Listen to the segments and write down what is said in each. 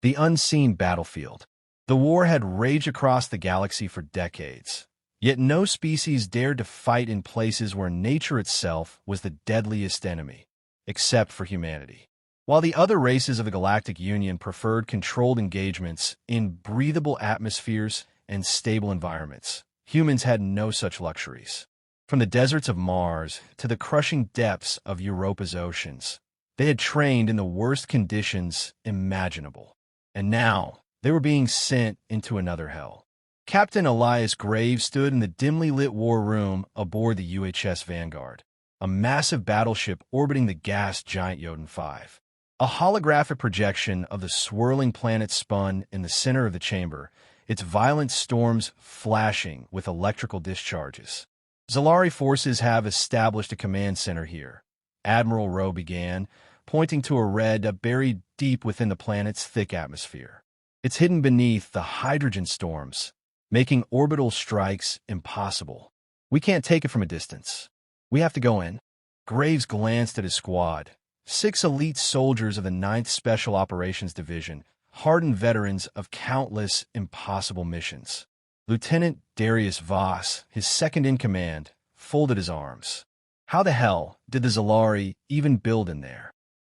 The unseen battlefield. The war had raged across the galaxy for decades, yet no species dared to fight in places where nature itself was the deadliest enemy, except for humanity. While the other races of the Galactic Union preferred controlled engagements in breathable atmospheres and stable environments, humans had no such luxuries. From the deserts of Mars to the crushing depths of Europa's oceans, they had trained in the worst conditions imaginable. And now, they were being sent into another hell. Captain Elias Graves stood in the dimly lit war room aboard the UHS Vanguard, a massive battleship orbiting the gas giant Jotun 5. A holographic projection of the swirling planet spun in the center of the chamber, its violent storms flashing with electrical discharges. Xelari forces have established a command center here, Admiral Rowe began, pointing to a red buried deep within the planet's thick atmosphere. It's hidden beneath the hydrogen storms, making orbital strikes impossible. We can't take it from a distance. We have to go in. Graves glanced at his squad, 6 elite soldiers of the 9th Special Operations Division, hardened veterans of countless impossible missions. Lieutenant Darius Voss, his second in command, folded his arms. How the hell did the Xelari even build in there?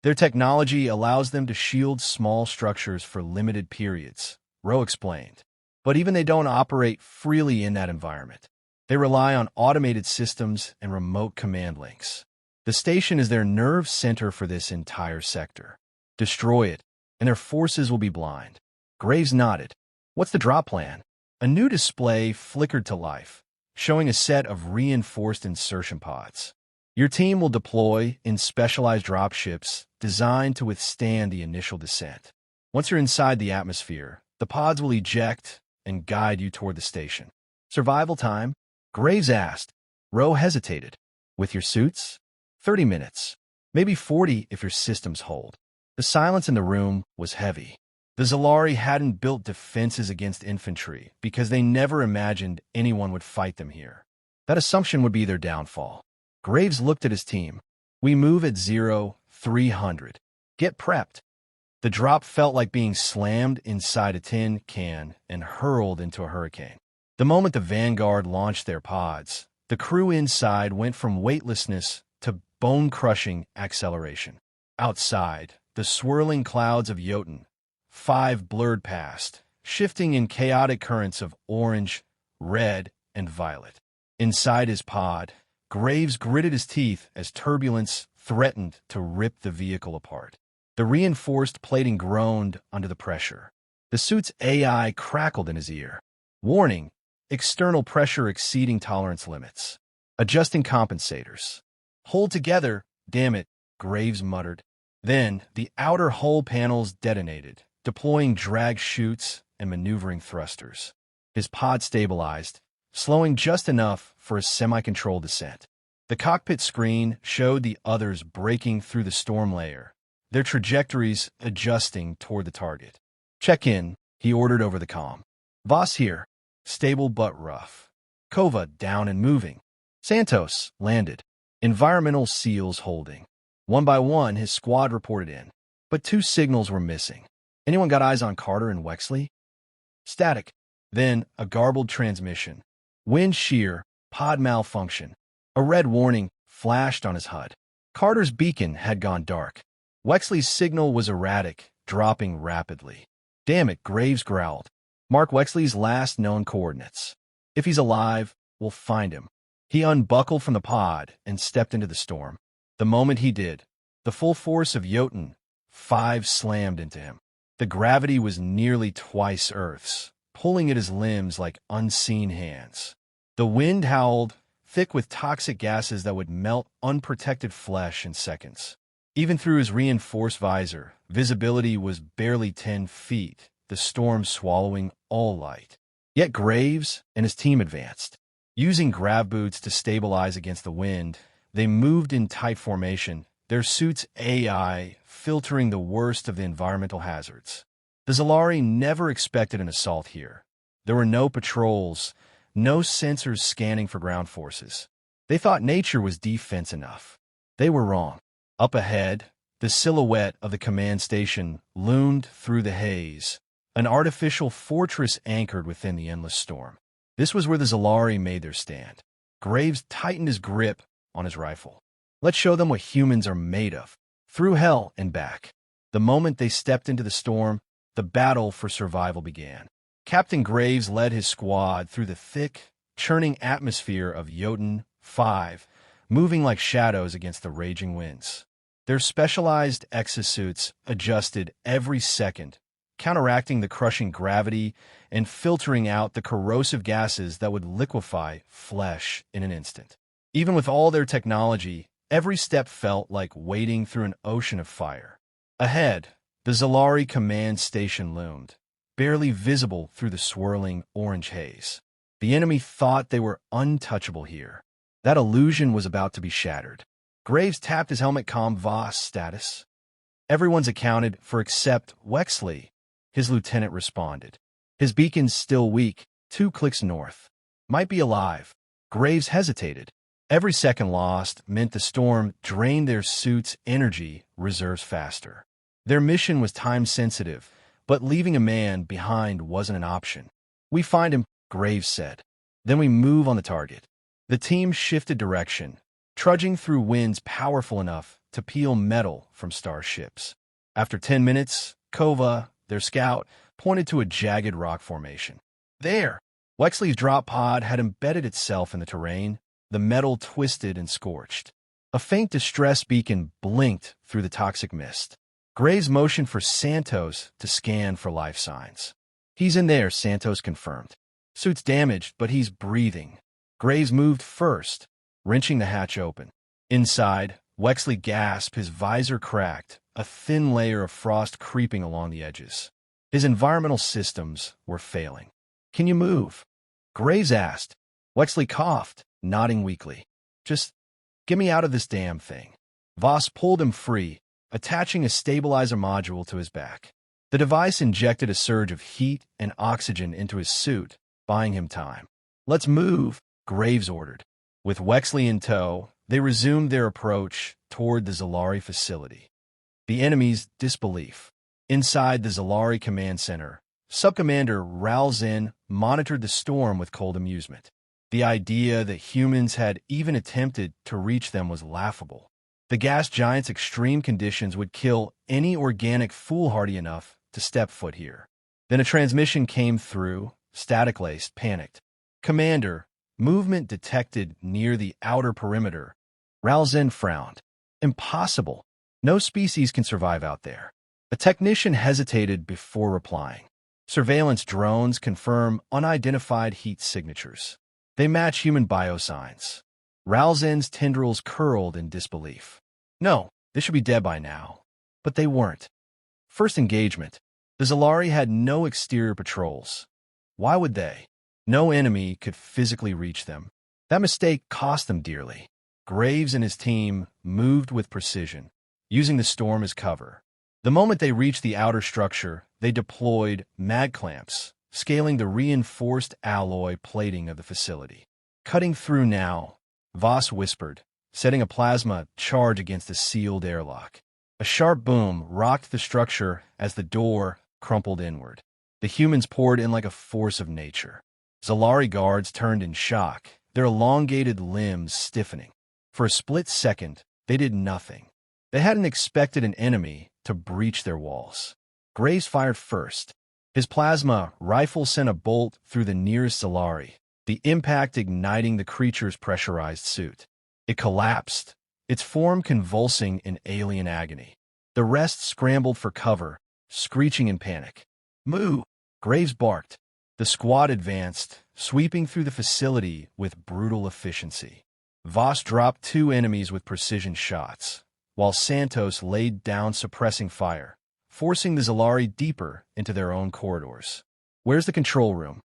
Their technology allows them to shield small structures for limited periods, Rowe explained. But even they don't operate freely in that environment. They rely on automated systems and remote command links. The station is their nerve center for this entire sector. Destroy it, and their forces will be blind. Graves nodded. What's the drop plan? A new display flickered to life, showing a set of reinforced insertion pods. Your team will deploy in specialized dropships designed to withstand the initial descent. Once you're inside the atmosphere, the pods will eject and guide you toward the station. Survival time? Graves asked. Rowe hesitated. With your suits? 30 minutes. Maybe 40 if your systems hold. The silence in the room was heavy. The Xelari hadn't built defenses against infantry because they never imagined anyone would fight them here. That assumption would be their downfall. Graves looked at his team. We move at 0300. Get prepped. The drop felt like being slammed inside a tin can and hurled into a hurricane. The moment the Vanguard launched their pods, the crew inside went from weightlessness to bone-crushing acceleration. Outside, the swirling clouds of Jotun 5 blurred past, shifting in chaotic currents of orange, red, and violet. Inside his pod, Graves gritted his teeth as turbulence threatened to rip the vehicle apart. The reinforced plating groaned under the pressure. The suit's AI crackled in his ear. Warning, external pressure exceeding tolerance limits. Adjusting compensators. Hold together, damn it, Graves muttered. Then, the outer hull panels detonated, deploying drag chutes and maneuvering thrusters. His pod stabilized, slowing just enough for a semi-controlled descent. The cockpit screen showed the others breaking through the storm layer, their trajectories adjusting toward the target. Check in, he ordered over the comm. Voss here, stable but rough. Kova down and moving. Santos landed. Environmental seals holding. One by one, his squad reported in. But 2 signals were missing. Anyone got eyes on Carter and Wexley? Static. Then, a garbled transmission. Wind shear, pod malfunction. A red warning flashed on his HUD. Carter's beacon had gone dark. Wexley's signal was erratic, dropping rapidly. Damn it, Graves growled. Mark Wexley's last known coordinates. If he's alive, we'll find him. He unbuckled from the pod and stepped into the storm. The moment he did, the full force of Jotun 5 slammed into him. The gravity was nearly twice Earth's, pulling at his limbs like unseen hands. The wind howled, thick with toxic gases that would melt unprotected flesh in seconds. Even through his reinforced visor, visibility was barely 10 feet, the storm swallowing all light. Yet Graves and his team advanced. Using grav boots to stabilize against the wind, they moved in tight formation, their suits' AI filtering the worst of the environmental hazards. The Xelari never expected an assault here. There were no patrols, no sensors scanning for ground forces. They thought nature was defense enough. They were wrong. Up ahead, The silhouette of the command station loomed through the haze, an artificial fortress anchored within the endless storm. This was where the Xelari made their stand. Graves tightened his grip on his rifle. Let's show them what humans are made of. Through hell and back. The moment they stepped into the storm, the battle for survival began. Captain Graves led his squad through the thick, churning atmosphere of Jotun 5, moving like shadows against the raging winds. Their specialized exosuits adjusted every second, counteracting the crushing gravity and filtering out the corrosive gases that would liquefy flesh in an instant. Even with all their technology, every step felt like wading through an ocean of fire. Ahead, the Xelari command station loomed, barely visible through the swirling orange haze. The enemy thought they were untouchable here. That illusion was about to be shattered. Graves tapped his helmet comm Voss status. Everyone's accounted for except Wexley, his lieutenant responded. His beacon's still weak, 2 clicks north. Might be alive. Graves hesitated. Every second lost meant the storm drained their suit's energy reserves faster. Their mission was time-sensitive, but leaving a man behind wasn't an option. We find him, Graves said. Then we move on the target. The team shifted direction, trudging through winds powerful enough to peel metal from starships. After 10 minutes, Kova, their scout, pointed to a jagged rock formation. There! Wexley's drop pod had embedded itself in the terrain, the metal twisted and scorched. A faint distress beacon blinked through the toxic mist. Graves motioned for Santos to scan for life signs. He's in there, Santos confirmed. Suit's damaged, but he's breathing. Graves moved first, wrenching the hatch open. Inside, Wexley gasped, his visor cracked, a thin layer of frost creeping along the edges. His environmental systems were failing. Can you move? Graves asked. Wexley coughed, nodding weakly. Just get me out of this damn thing. Voss pulled him free, attaching a stabilizer module to his back. The device injected a surge of heat and oxygen into his suit, buying him time. Let's move, Graves ordered. With Wexley in tow, they resumed their approach toward the Xelari facility. The enemy's disbelief. Inside the Xelari command center, Subcommander Ralzin monitored the storm with cold amusement. The idea that humans had even attempted to reach them was laughable. The gas giant's extreme conditions would kill any organic foolhardy enough to step foot here. Then a transmission came through, static-laced, panicked. Commander, movement detected near the outer perimeter. Ralzin frowned. Impossible. No species can survive out there. A technician hesitated before replying. Surveillance drones confirm unidentified heat signatures. They match human biosigns. Ralzin's tendrils curled in disbelief. No, they should be dead by now. But they weren't. First engagement. The Xelari had no exterior patrols. Why would they? No enemy could physically reach them. That mistake cost them dearly. Graves and his team moved with precision, using the storm as cover. The moment they reached the outer structure, they deployed mag clamps, scaling the reinforced alloy plating of the facility. Cutting through now, Voss whispered, setting a plasma charge against the sealed airlock. A sharp boom rocked the structure as the door crumpled inward. The humans poured in like a force of nature. Xelari guards turned in shock, their elongated limbs stiffening. For a split second, they did nothing. They hadn't expected an enemy to breach their walls. Graves fired first. His plasma rifle sent a bolt through the nearest Xelari, the impact igniting the creature's pressurized suit. It collapsed, its form convulsing in alien agony. The rest scrambled for cover, screeching in panic. Moo! Graves barked. The squad advanced, sweeping through the facility with brutal efficiency. Voss dropped 2 enemies with precision shots, while Santos laid down suppressing fire, forcing the Xelari deeper into their own corridors. Where's the control room?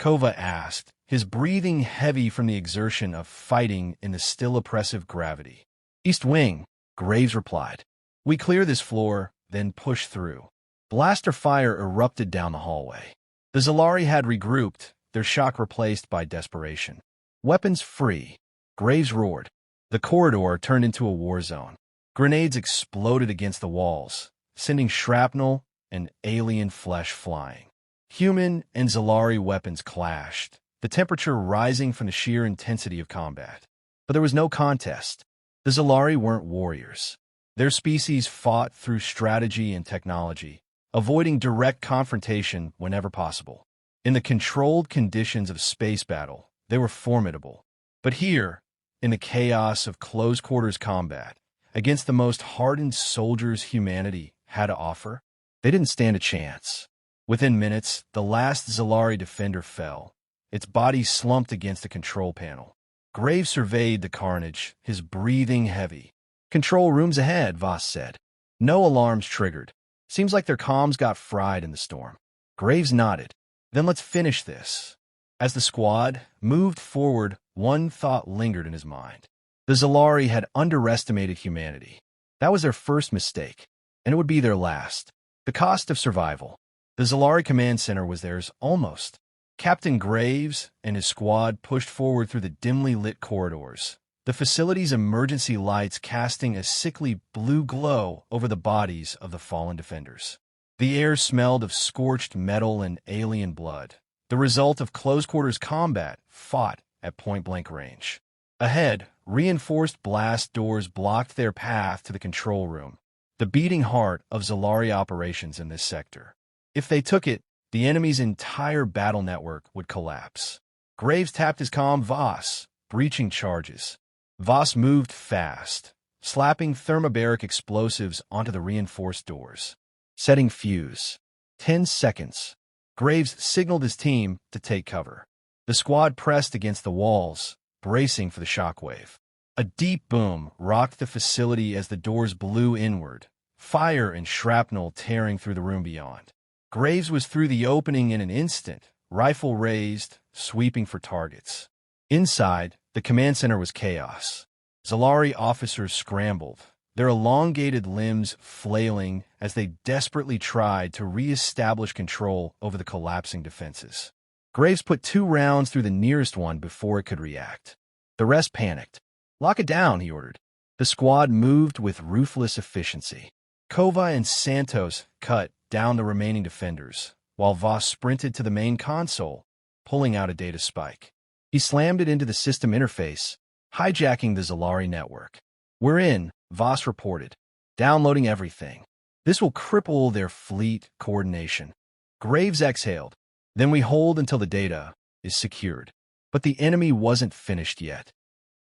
Kova asked, his breathing heavy from the exertion of fighting in the still oppressive gravity. East Wing, Graves replied. We clear this floor, then push through. Blaster fire erupted down the hallway. The Xelari had regrouped, their shock replaced by desperation. Weapons free, Graves roared. The corridor turned into a war zone. Grenades exploded against the walls, sending shrapnel and alien flesh flying. Human and Xelari weapons clashed, the temperature rising from the sheer intensity of combat. But there was no contest. The Xelari weren't warriors. Their species fought through strategy and technology, avoiding direct confrontation whenever possible. In the controlled conditions of space battle, they were formidable. But here, in the chaos of close-quarters combat, against the most hardened soldiers humanity had to offer, they didn't stand a chance. Within minutes, the last Xelari defender fell. Its body slumped against the control panel. Graves surveyed the carnage, his breathing heavy. "Control room's ahead," Voss said. "No alarms triggered. Seems like their comms got fried in the storm." Graves nodded. "Then let's finish this." As the squad moved forward, one thought lingered in his mind. The Xelari had underestimated humanity. That was their first mistake, and it would be their last. The cost of survival. The Xelari command center was theirs almost. Captain Graves and his squad pushed forward through the dimly lit corridors, the facility's emergency lights casting a sickly blue glow over the bodies of the fallen defenders. The air smelled of scorched metal and alien blood, the result of close-quarters combat fought at point-blank range. Ahead, reinforced blast doors blocked their path to the control room, the beating heart of Xelari operations in this sector. If they took it, the enemy's entire battle network would collapse. Graves tapped his comm Voss, breaching charges. Voss moved fast, slapping thermobaric explosives onto the reinforced doors. Setting fuse. 10 seconds. Graves signaled his team to take cover. The squad pressed against the walls, bracing for the shockwave. A deep boom rocked the facility as the doors blew inward, fire and shrapnel tearing through the room beyond. Graves was through the opening in an instant, rifle raised, sweeping for targets. Inside, the command center was chaos. Xelari officers scrambled, their elongated limbs flailing as they desperately tried to re-establish control over the collapsing defenses. Graves put 2 rounds through the nearest one before it could react. The rest panicked. "Lock it down," he ordered. The squad moved with ruthless efficiency. Kova and Santos cut down the remaining defenders, while Voss sprinted to the main console, pulling out a data spike. He slammed it into the system interface, hijacking the Xelari network. "We're in," Voss reported. "Downloading everything. This will cripple their fleet coordination." Graves exhaled. "Then we hold until the data is secured." But the enemy wasn't finished yet.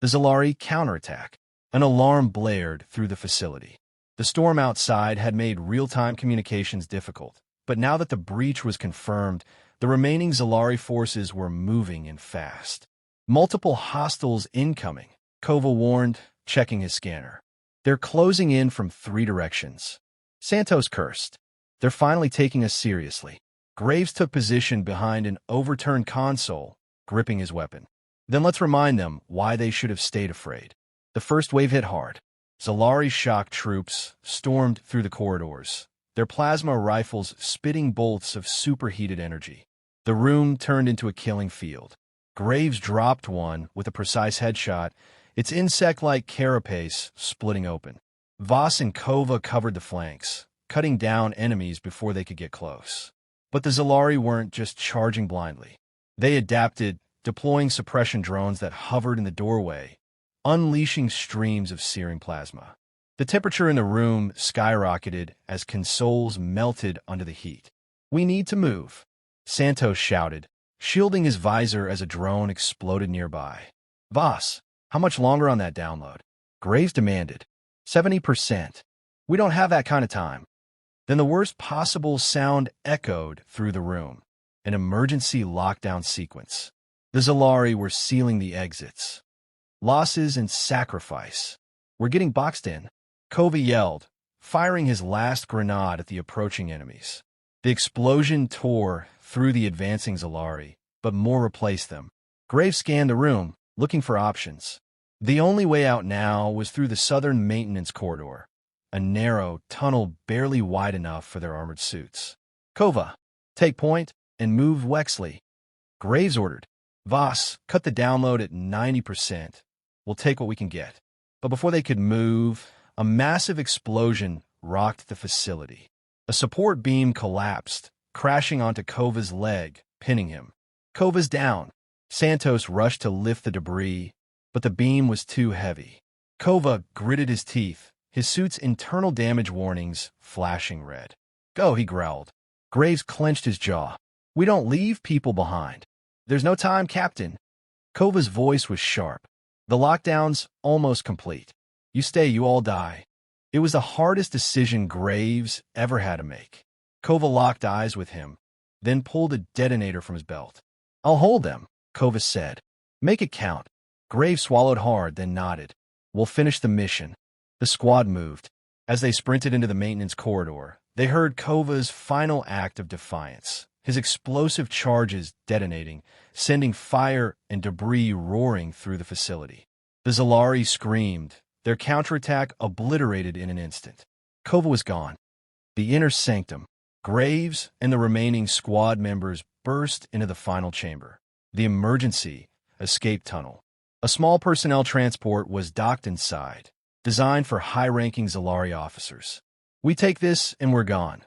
The Xelari counterattack. An alarm blared through the facility. The storm outside had made real-time communications difficult, but now that the breach was confirmed, the remaining Xelari forces were moving in fast. "Multiple hostiles incoming," Kova warned, checking his scanner. "They're closing in from 3 directions." Santos cursed. "They're finally taking us seriously." Graves took position behind an overturned console, gripping his weapon. "Then let's remind them why they should have stayed afraid." The first wave hit hard. Xelari shock troops stormed through the corridors, their plasma rifles spitting bolts of superheated energy. The room turned into a killing field. Graves dropped one with a precise headshot, its insect-like carapace splitting open. Voss and Kova covered the flanks, cutting down enemies before they could get close. But the Xelari weren't just charging blindly. They adapted, deploying suppression drones that hovered in the doorway, unleashing streams of searing plasma. The temperature in the room skyrocketed as consoles melted under the heat. "We need to move," Santos shouted, shielding his visor as a drone exploded nearby. "Voss, how much longer on that download?" Graves demanded. 70%. "We don't have that kind of time." Then the worst possible sound echoed through the room, an emergency lockdown sequence. The Xelari were sealing the exits. "Losses and sacrifice. We're getting boxed in," Kova yelled, firing his last grenade at the approaching enemies. The explosion tore through the advancing Xelari, but more replaced them. Graves scanned the room, looking for options. The only way out now was through the southern maintenance corridor, a narrow tunnel barely wide enough for their armored suits. "Kova, take point and move Wexley," Graves ordered. "Voss, cut the download at 90%. We'll take what we can get." But before they could move, A massive explosion rocked the facility. A support beam collapsed, crashing onto Kova's leg, pinning him. Kova's down. Santos rushed to lift the debris, but the beam was too heavy. Kova gritted his teeth, his suit's internal damage warnings flashing red. "Go," he growled. Graves clenched his jaw. "We don't leave people behind." "There's no time, Captain." Kova's voice was sharp. "The lockdown's almost complete. You stay, you all die." It was the hardest decision Graves ever had to make. Kova locked eyes with him, then pulled a detonator from his belt. "I'll hold them," Kova said. "Make it count." Graves swallowed hard, then nodded. "We'll finish the mission." The squad moved. As they sprinted into the maintenance corridor, they heard Kova's final act of defiance, his explosive charges detonating, sending fire and debris roaring through the facility. The Xelari screamed, their counterattack obliterated in an instant. Kova was gone. The inner sanctum. Graves and the remaining squad members burst into the final chamber. The emergency escape tunnel. A small personnel transport was docked inside, designed for high-ranking Xelari officers. "We take this and we're gone,"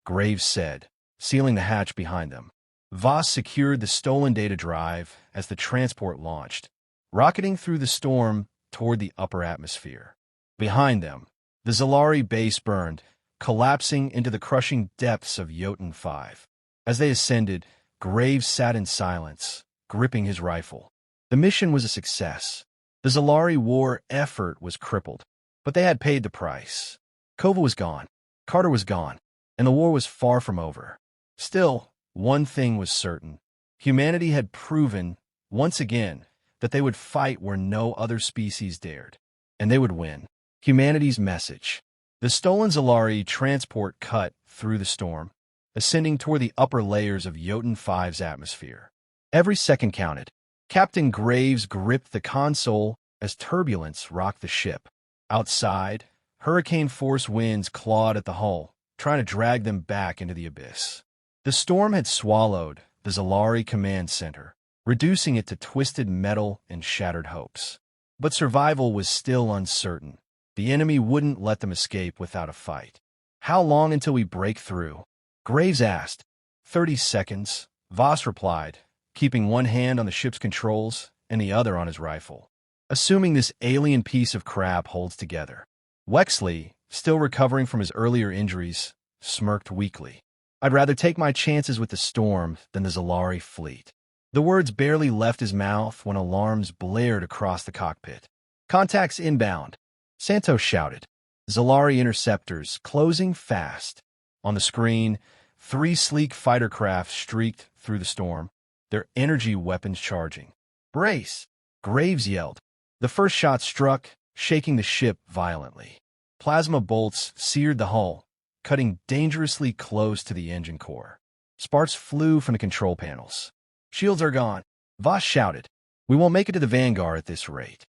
Graves said, sealing the hatch behind them. Voss secured the stolen data drive as the transport launched, rocketing through the storm toward the upper atmosphere. Behind them, the Xelari base burned, collapsing into the crushing depths of Jotun 5. As they ascended, Graves sat in silence, gripping his rifle. The mission was a success. The Xelari war effort was crippled, but they had paid the price. Kova was gone, Carter was gone, and the war was far from over. Still, one thing was certain. Humanity had proven, once again, that they would fight where no other species dared. And they would win. Humanity's message. The stolen Xelari transport cut through the storm, ascending toward the upper layers of Jotun 5's atmosphere. Every second counted. Captain Graves gripped the console as turbulence rocked the ship. Outside, hurricane-force winds clawed at the hull, trying to drag them back into the abyss. The storm had swallowed the Xelari command center, reducing it to twisted metal and shattered hopes. But survival was still uncertain. The enemy wouldn't let them escape without a fight. "How long until we break through?" Graves asked. 30 seconds, Voss replied, keeping one hand on the ship's controls and the other on his rifle. "Assuming this alien piece of crap holds together." Wexley, still recovering from his earlier injuries, smirked weakly. "I'd rather take my chances with the storm than the Xelari fleet." The words barely left his mouth when alarms blared across the cockpit. "Contacts inbound," Santos shouted. Xelari interceptors closing fast. On the screen, 3 sleek fighter craft streaked through the storm, their energy weapons charging. "Brace!" Graves yelled. The first shot struck, shaking the ship violently. Plasma bolts seared the hull, cutting dangerously close to the engine core. Sparks flew from the control panels. "Shields are gone," Voss shouted. "We won't make it to the Vanguard at this rate."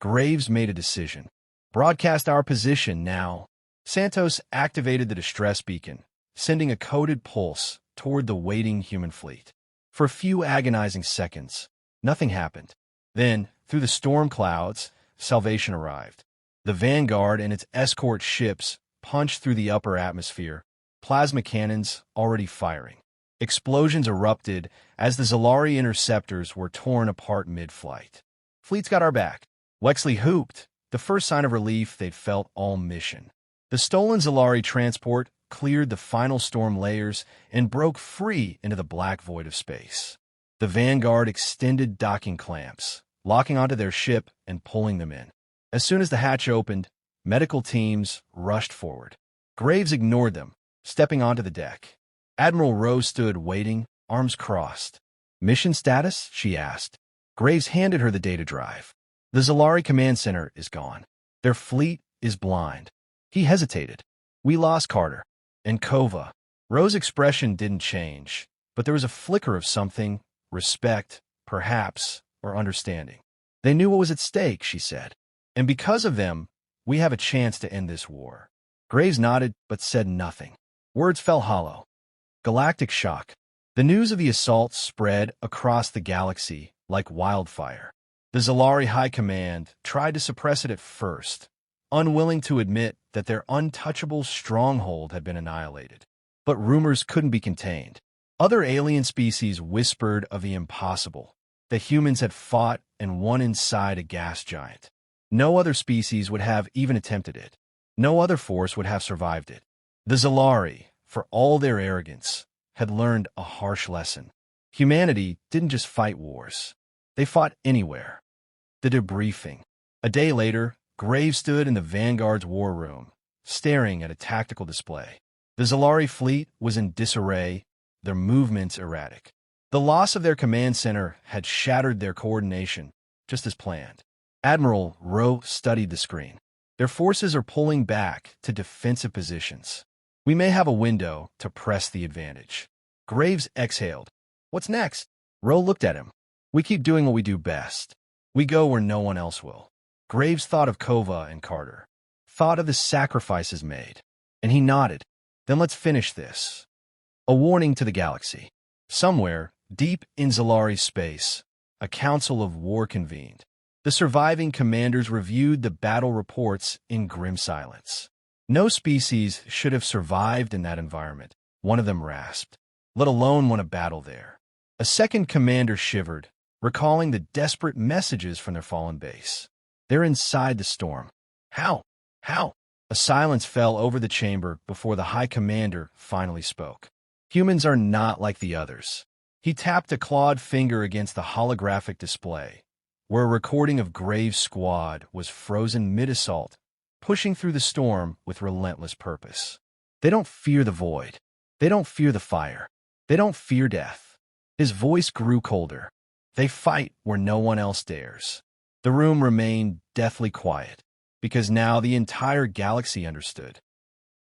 Graves made a decision. "Broadcast our position now." Santos activated the distress beacon, sending a coded pulse toward the waiting human fleet. For a few agonizing seconds, nothing happened. Then, through the storm clouds, salvation arrived. The Vanguard and its escort ships punched through the upper atmosphere, plasma cannons already firing. Explosions erupted as the Xelari interceptors were torn apart mid-flight. "Fleet's got our back," Wexley hooped, the first sign of relief they'd felt all mission. The stolen Xelari transport cleared the final storm layers and broke free into the black void of space. The Vanguard extended docking clamps, locking onto their ship and pulling them in. As soon as the hatch opened, medical teams rushed forward. Graves ignored them, stepping onto the deck. Admiral Rose stood waiting, arms crossed. "Mission status?" she asked. Graves handed her the data drive. "The Xelari command center is gone. Their fleet is blind." He hesitated. "We lost Carter. And Kova." Rose's expression didn't change, but there was a flicker of something, respect, perhaps, or understanding. "They knew what was at stake," she said. "And because of them, we have a chance to end this war." Graves nodded, but said nothing. Words fell hollow. Galactic shock. The news of the assault spread across the galaxy like wildfire. The Xelari High Command tried to suppress it at first, unwilling to admit that their untouchable stronghold had been annihilated. But rumors couldn't be contained. Other alien species whispered of the impossible, that humans had fought and won inside a gas giant. No other species would have even attempted it. No other force would have survived it. The Xelari, for all their arrogance, had learned a harsh lesson. Humanity didn't just fight wars. They fought anywhere. The debriefing. A day later, Graves stood in the Vanguard's war room, staring at a tactical display. The Xelari fleet was in disarray, their movements erratic. The loss of their command center had shattered their coordination, just as planned. Admiral Rowe studied the screen. Their forces are pulling back to defensive positions. We may have a window to press the advantage. Graves exhaled. What's next? Rowe looked at him. We keep doing what we do best. We go where no one else will. Graves thought of Kova and Carter, thought of the sacrifices made, and he nodded. Then let's finish this. A warning to the galaxy. Somewhere, deep in Xelari space, a council of war convened. The surviving commanders reviewed the battle reports in grim silence. No species should have survived in that environment, one of them rasped, let alone won a battle there. A second commander shivered, recalling the desperate messages from their fallen base. They're inside the storm. How? How? A silence fell over the chamber before the High Commander finally spoke. Humans are not like the others. He tapped a clawed finger against the holographic display, where a recording of Graves' squad was frozen mid-assault, pushing through the storm with relentless purpose. They don't fear the void. They don't fear the fire. They don't fear death. His voice grew colder. They fight where no one else dares. The room remained deathly quiet, because now the entire galaxy understood.